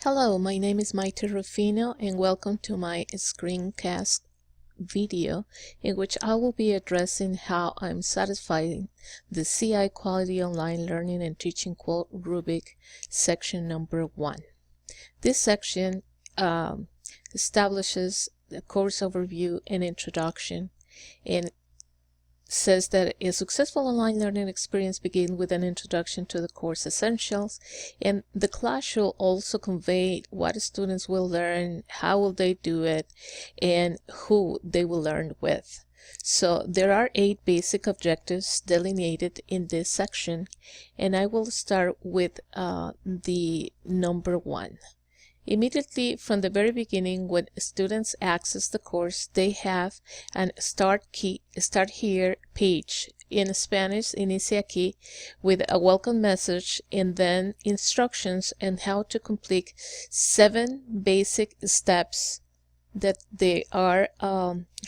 Hello, my name is Maite Rufino and welcome to my screencast video in which I will be addressing how I'm satisfying the CI Quality Online Learning and Teaching QOLT rubric section number 1. This section establishes the course overview and introduction and says that a successful online learning experience begins with an introduction to the course essentials, and the class should also convey what students will learn, how will they do it, and who they will learn with. So there are 8 basic objectives delineated in this section, and I will start with the number 1. Immediately from the very beginning, when students access the course, they have an Start Here page in Spanish, Inicia Aquí, with a welcome message and then instructions on how to complete 7 basic steps that they are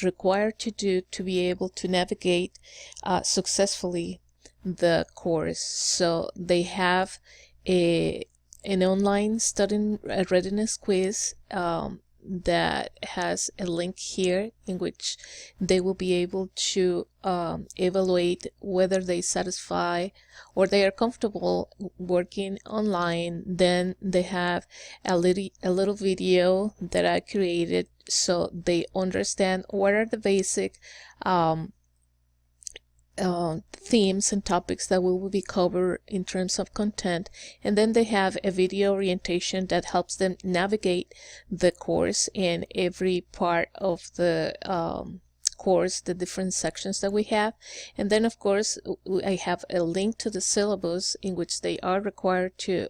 required to do to be able to navigate successfully the course. So they have an online student readiness quiz that has a link here in which they will be able to evaluate whether they satisfy or they are comfortable working online. Then they have a little video that I created so they understand what are the basic themes and topics that will be covered in terms of content, and then they have a video orientation that helps them navigate the course in every part of the course, the different sections that we have. And then of course I have a link to the syllabus in which they are required to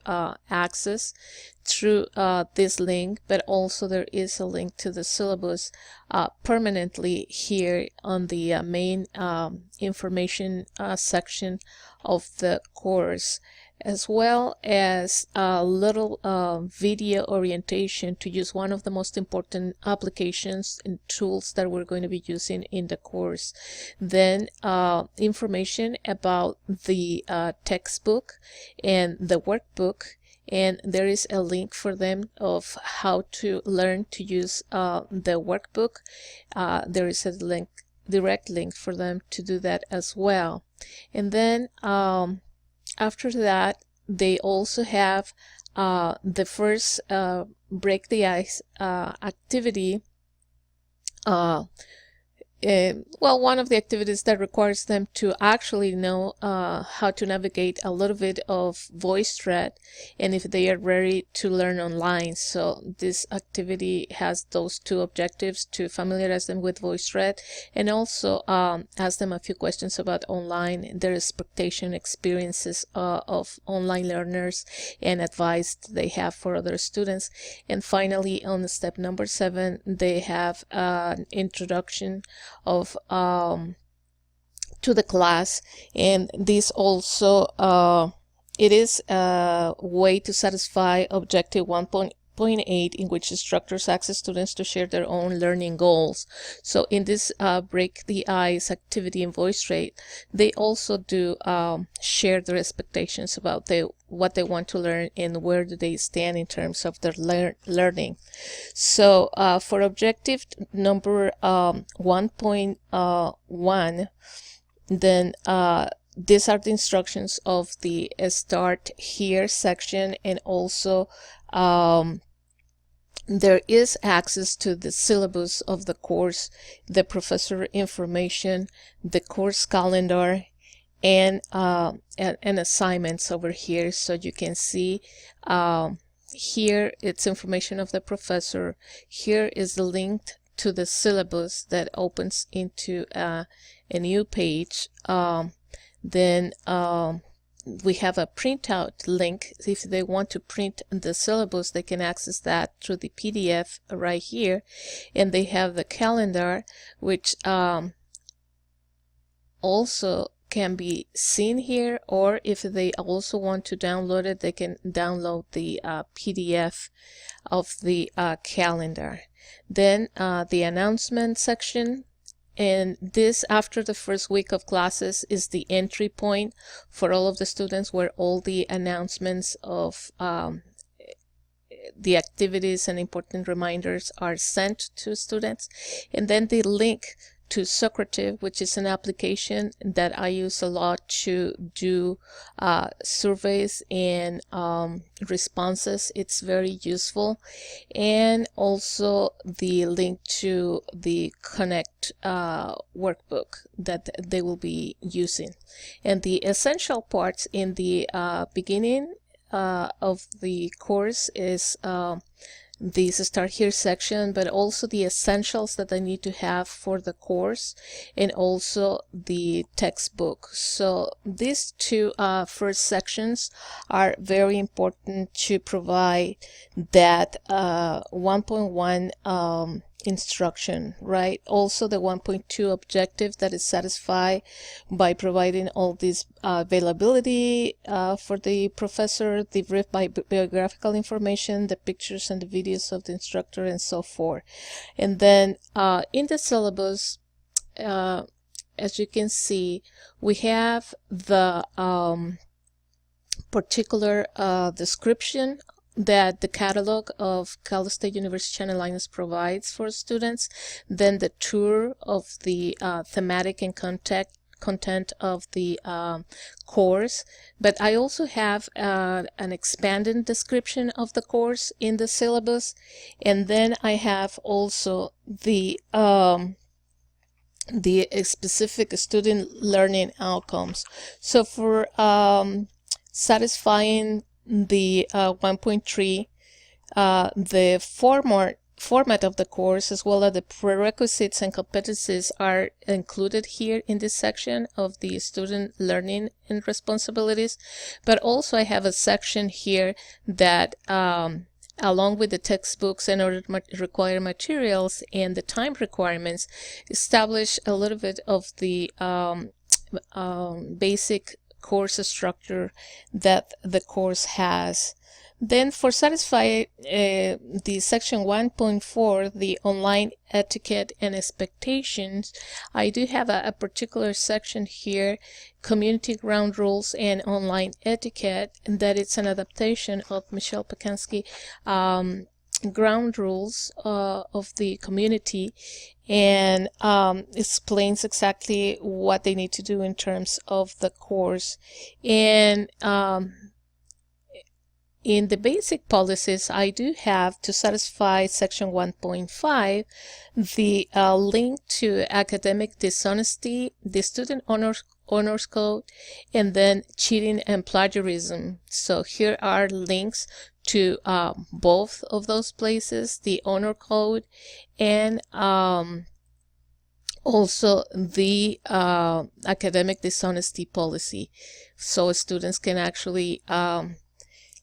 access through this link, but also there is a link to the syllabus permanently here on the main information section of the course, as well as a little video orientation to use one of the most important applications and tools that we're going to be using in the course. Then information about the textbook and the workbook, and there is a link for them of how to learn to use the workbook. There is a direct link for them to do that as well. And then after that, they also have the first break the ice activity. Well, one of the activities that requires them to actually know how to navigate a little bit of VoiceThread, and if they are ready to learn online. So this activity has those 2 objectives: to familiarize them with VoiceThread and also ask them a few questions about online, their expectation experiences of online learners, and advice they have for other students. And finally, on step number 7, they have an introduction of to the class, and this also it is a way to satisfy objective 1.8, in which instructors ask students to share their own learning goals. So in this break the ice activity in VoiceThread, they also do share their expectations about what they want to learn and where do they stand in terms of their learning. So for objective number 1.1, then these are the instructions of the Start Here section, and also there is access to the syllabus of the course, the professor information, the course calendar, and assignments over here. So you can see here it's information of the professor. Here is the link to the syllabus that opens into a new page. Then we have a printout link. If they want to print the syllabus, they can access that through the PDF right here. And they have the calendar, which also can be seen here, or if they also want to download it, they can download the PDF of the calendar. Then the announcement section, and this, after the first week of classes, is the entry point for all of the students, where all the announcements of the activities and important reminders are sent to students. And then the link to Socrative, which is an application that I use a lot to do surveys and responses. It's very useful. And also the link to the Connect workbook that they will be using. And the essential parts in the beginning of the course is this Start Here section, but also the essentials that I need to have for the course, and also the textbook. So these two first sections are very important to provide that 1.1 instruction, right? Also the 1.2 objective that is satisfied by providing all this availability for the professor, the brief biographical information, the pictures and the videos of the instructor, and so forth. And then in the syllabus, as you can see, we have the particular description that the catalog of Cal State University Channel Islands provides for students, then the tour of the thematic and content of the course. But I also have an expanded description of the course in the syllabus, and then I have also the specific student learning outcomes. So for satisfying the 1.3, the format of the course, as well as the prerequisites and competencies, are included here in this section of the student learning and responsibilities. But also I have a section here that along with the textbooks and other required materials and the time requirements, establish a little bit of the basic course structure that the course has. Then for satisfy the section 1.4, the online etiquette and expectations, I do have a particular section here, community ground rules and online etiquette, and that it's an adaptation of Michelle Pacansky ground rules of the community, and explains exactly what they need to do in terms of the course. And in the basic policies, I do have, to satisfy section 1.5, the link to academic dishonesty, the student honors code, and then cheating and plagiarism. So here are links to both of those places, the honor code and also the academic dishonesty policy, so students can actually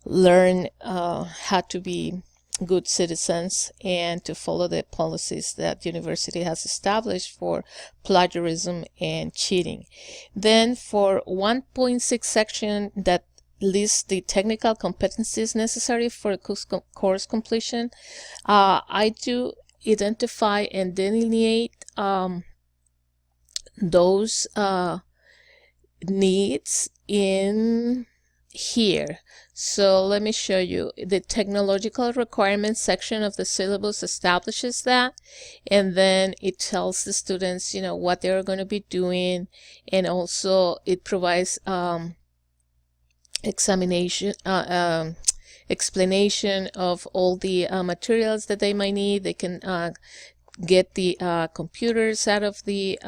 learn how to be good citizens and to follow the policies that the university has established for plagiarism and cheating. Then for 1.6 section that lists the technical competencies necessary for course completion, I do identify and delineate those needs in here. So let me show you. The technological requirements section of the syllabus establishes that, and then it tells the students, you know, what they're going to be doing, and also it provides explanation of all the materials that they might need. They can get the computers out of the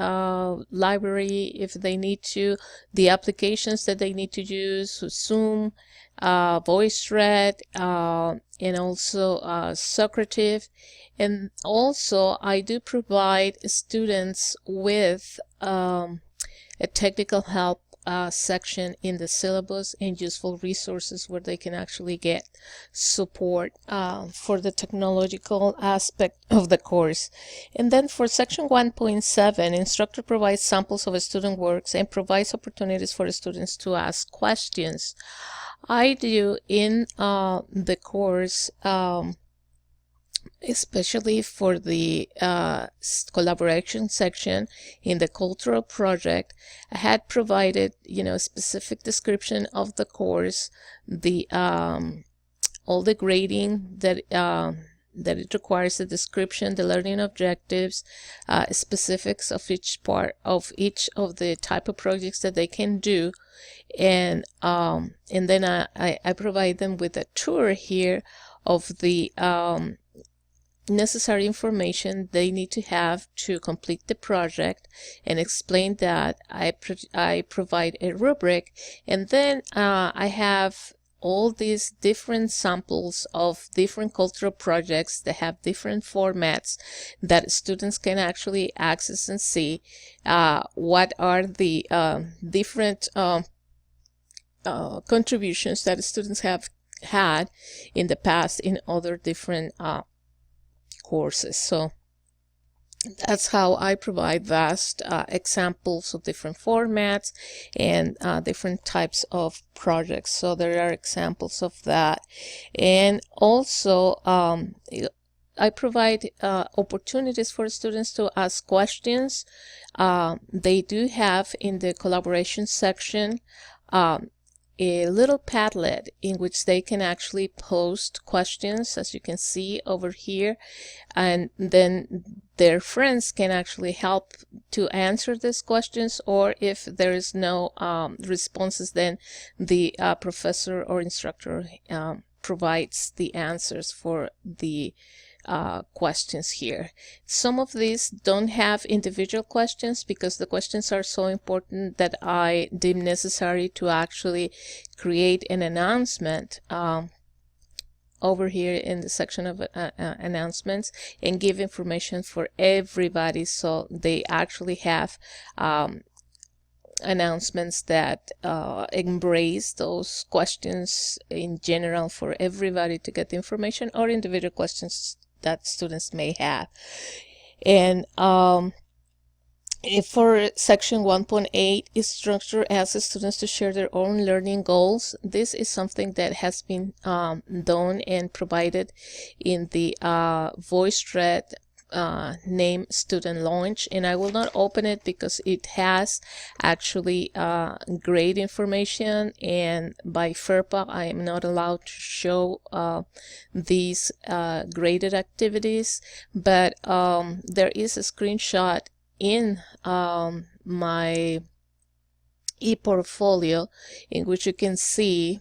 library if they need to, the applications that they need to use, Zoom, VoiceThread, and also Socrative. And also I do provide students with a technical help section in the syllabus and useful resources where they can actually get support for the technological aspect of the course. And then for section 1.7, instructor provides samples of student works and provides opportunities for students to ask questions. I do in the course, especially for the collaboration section in the cultural project, I had provided, you know, a specific description of the course, the all the grading that that it requires, the description, the learning objectives, specifics of each part of each of the type of projects that they can do, and then I provide them with a tour here of the necessary information they need to have to complete the project, and explain that. I provide a rubric, and then I have all these different samples of different cultural projects that have different formats that students can actually access and see what are the different contributions that students have had in the past in other different courses. So that's how I provide vast examples of different formats and different types of projects. So there are examples of that. And also I provide opportunities for students to ask questions. They do have in the collaboration section a little Padlet in which they can actually post questions, as you can see over here, and then their friends can actually help to answer these questions, or if there is no responses, then the professor or instructor provides the answers for the questions here. Some of these don't have individual questions because the questions are so important that I deem necessary to actually create an announcement over here in the section of announcements, and give information for everybody, so they actually have announcements that embrace those questions in general for everybody to get the information, or individual questions that students may have. And for section 1.8 is structure asks students to share their own learning goals. This is something that has been done and provided in the VoiceThread name student launch, and I will not open it because it has actually great information, and by FERPA I am not allowed to show these graded activities, but there is a screenshot in my e-portfolio in which you can see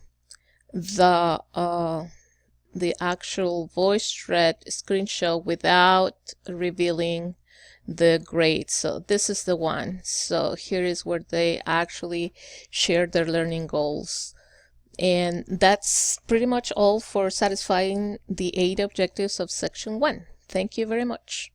the actual VoiceThread screenshot without revealing the grades. So this is the one. So here is where they actually share their learning goals. And that's pretty much all for satisfying the 8 objectives of section 1. Thank you very much.